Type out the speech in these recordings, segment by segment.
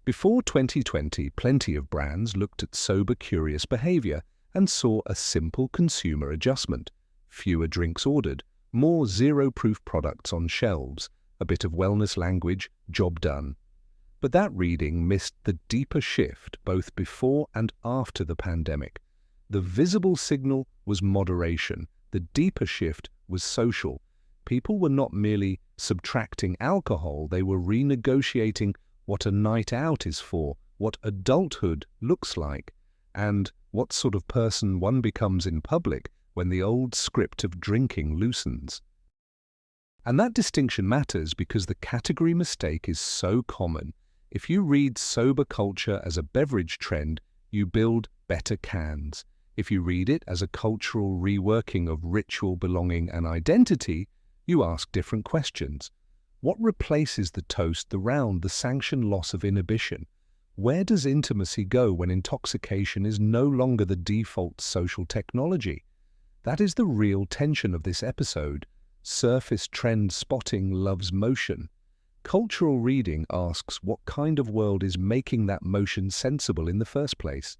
Before 2020, plenty of brands looked at sober, curious behavior and saw a simple consumer adjustment. Fewer drinks ordered, more zero-proof products on shelves, a bit of wellness language, job done. But that reading missed the deeper shift both before and after the pandemic. The visible signal was moderation. The deeper shift was social. People were not merely subtracting alcohol, they were renegotiating what a night out is for, what adulthood looks like, and what sort of person one becomes in public when the old script of drinking loosens. And that distinction matters because the category mistake is so common. If you read sober culture as a beverage trend, you build better cans. If you read it as a cultural reworking of ritual, belonging, and identity, you ask different questions. What replaces the toast, the round, the sanctioned loss of inhibition? Where does intimacy go when intoxication is no longer the default social technology? That is the real tension of this episode. Surface trend spotting loves motion. Cultural reading asks what kind of world is making that motion sensible in the first place.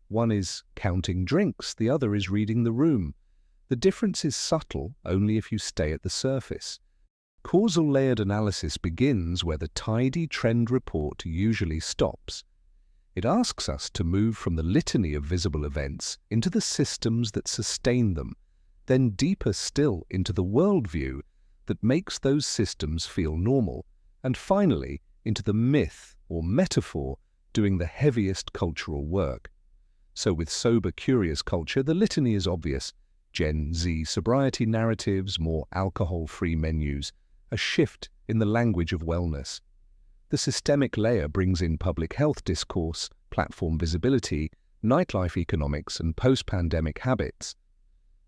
One is counting drinks, the other is reading the room. The difference is subtle only if you stay at the surface. Causal layered analysis begins where the tidy trend report usually stops. It asks us to move from the litany of visible events into the systems that sustain them, then deeper still into the worldview that makes those systems feel normal, and finally into the myth or metaphor doing the heaviest cultural work. So with sober, curious culture, the litany is obvious. Gen Z sobriety narratives, more alcohol-free menus, a shift in the language of wellness. The systemic layer brings in public health discourse, platform visibility, nightlife economics, and post-pandemic habits.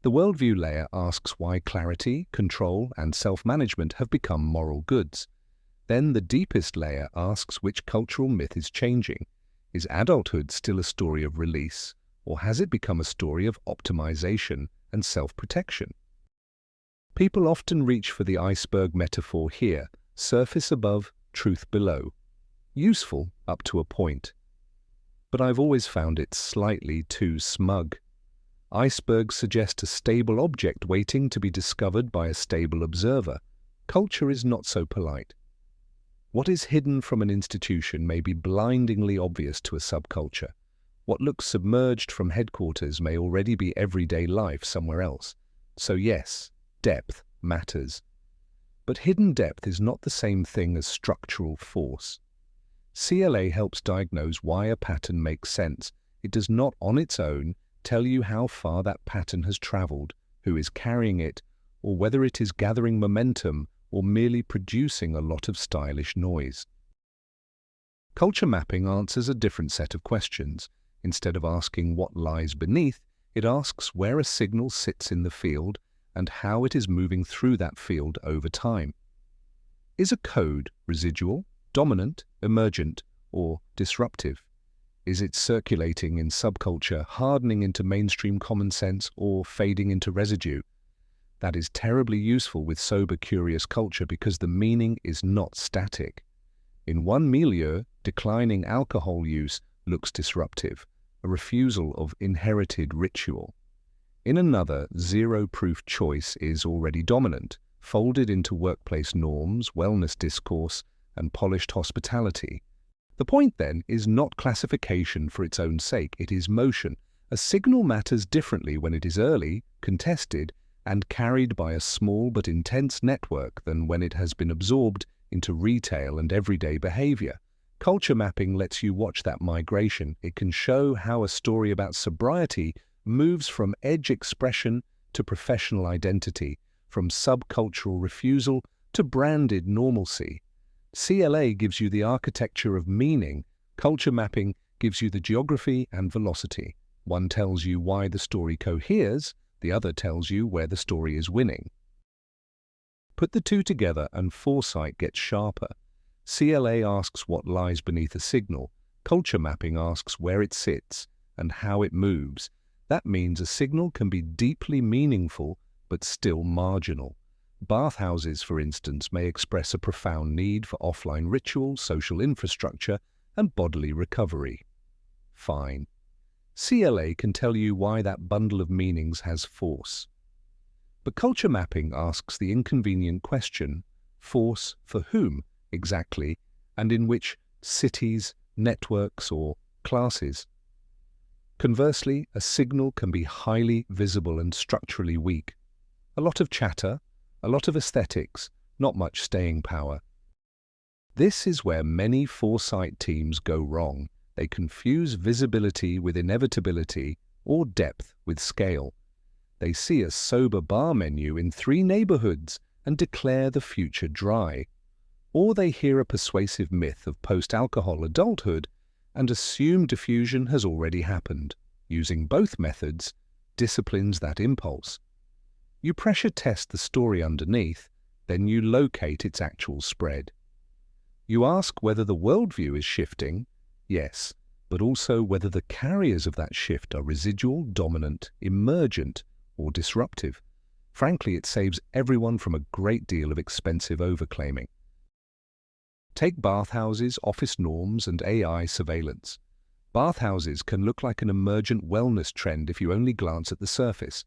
The worldview layer asks why clarity, control, and self-management have become moral goods. Then the deepest layer asks which cultural myth is changing. Is adulthood still a story of release, or has it become a story of optimization and self-protection? People often reach for the iceberg metaphor here, surface above, truth below. Useful up to a point. But I've always found it slightly too smug. Icebergs suggest a stable object waiting to be discovered by a stable observer. Culture is not so polite. What is hidden from an institution may be blindingly obvious to a subculture. What looks submerged from headquarters may already be everyday life somewhere else. So yes, depth matters. But hidden depth is not the same thing as structural force. CLA helps diagnose why a pattern makes sense. It does not on its own tell you how far that pattern has traveled, who is carrying it, or whether it is gathering momentum or merely producing a lot of stylish noise. Culture mapping answers a different set of questions. Instead of asking what lies beneath, it asks where a signal sits in the field and how it is moving through that field over time. Is a code residual, dominant, emergent, or disruptive? Is it circulating in subculture, hardening into mainstream common sense, or fading into residue? That is terribly useful with sober, curious culture because the meaning is not static. In one milieu, declining alcohol use looks disruptive, a refusal of inherited ritual. In another, zero-proof choice is already dominant, folded into workplace norms, wellness discourse, and polished hospitality. The point, then, is not classification for its own sake, it is motion. A signal matters differently when it is early, contested, and carried by a small but intense network than when it has been absorbed into retail and everyday behavior. Culture mapping lets you watch that migration. It can show how a story about sobriety moves from edge expression to professional identity, from subcultural refusal to branded normalcy. CLA gives you the architecture of meaning. Culture mapping gives you the geography and velocity. One tells you why the story coheres, the other tells you where the story is winning. Put the two together and Foresight gets sharper. CLA asks what lies beneath a signal. Culture mapping asks where it sits and how it moves. That means a signal can be deeply meaningful but still marginal. Bathhouses, for instance, may express a profound need for offline ritual, social infrastructure, and bodily recovery. Fine. CLA can tell you why that bundle of meanings has force. But culture mapping asks the inconvenient question, force for whom exactly, and in which cities, networks, or classes? Conversely, a signal can be highly visible and structurally weak. A lot of chatter, a lot of aesthetics, not much staying power. This is where many Foresight teams go wrong. They confuse visibility with inevitability or depth with scale. They see a sober bar menu in 3 neighborhoods and declare the future dry. Or they hear a persuasive myth of post-alcohol adulthood and assume diffusion has already happened. Using both methods disciplines that impulse. You pressure test the story underneath, then you locate its actual spread. You ask whether the worldview is shifting, yes, but also whether the carriers of that shift are residual, dominant, emergent, or disruptive. Frankly, it saves everyone from a great deal of expensive overclaiming. Take bathhouses, office norms, and AI surveillance. Bathhouses can look like an emergent wellness trend if you only glance at the surface,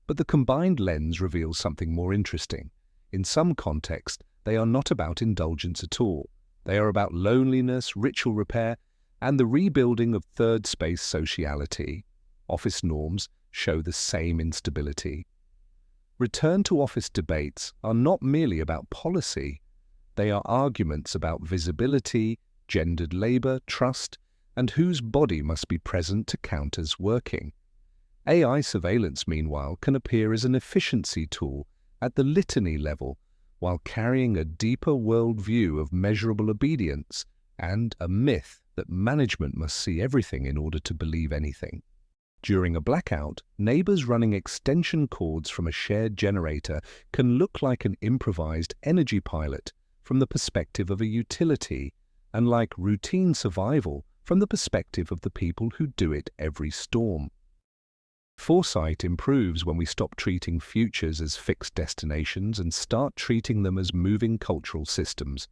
but the combined lens reveals something more interesting. In some contexts, they are not about indulgence at all. They are about loneliness, ritual repair, and the rebuilding of third space sociality. Office norms show the same instability. Return to office debates are not merely about policy. They are arguments about visibility, gendered labor, trust, and whose body must be present to count as working. AI surveillance, meanwhile, can appear as an efficiency tool at the litany level, while carrying a deeper worldview of measurable obedience and a myth that management must see everything in order to believe anything. During a blackout, neighbors running extension cords from a shared generator can look like an improvised energy pilot from the perspective of a utility, and like routine survival from the perspective of the people who do it every storm. Foresight improves when we stop treating futures as fixed destinations and start treating them as moving cultural systems.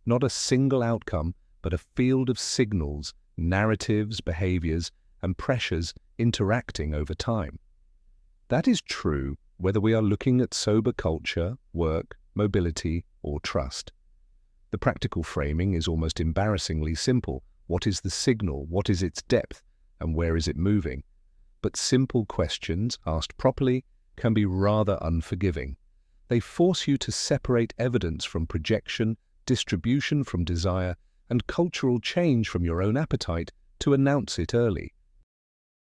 Not a single outcome, but a field of signals, narratives, behaviors, and pressures interacting over time. That is true whether we are looking at sober culture, work, mobility, or trust. The practical framing is almost embarrassingly simple. What is the signal? What is its depth? And where is it moving? But simple questions, asked properly, can be rather unforgiving. They force you to separate evidence from projection, distribution from desire, and cultural change from your own appetite to announce it early.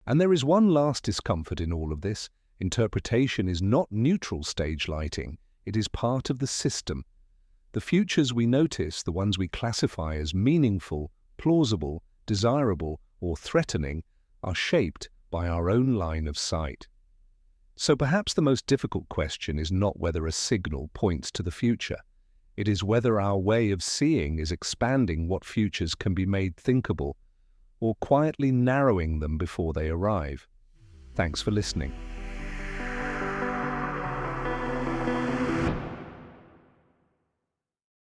And there is one last discomfort in all of this. Interpretation is not neutral stage lighting. It is part of the system. The futures we notice, the ones we classify as meaningful, plausible, desirable, or threatening, are shaped by our own line of sight. So perhaps the most difficult question is not whether a signal points to the future. It is whether our way of seeing is expanding what futures can be made thinkable, or quietly narrowing them before they arrive. Thanks for listening.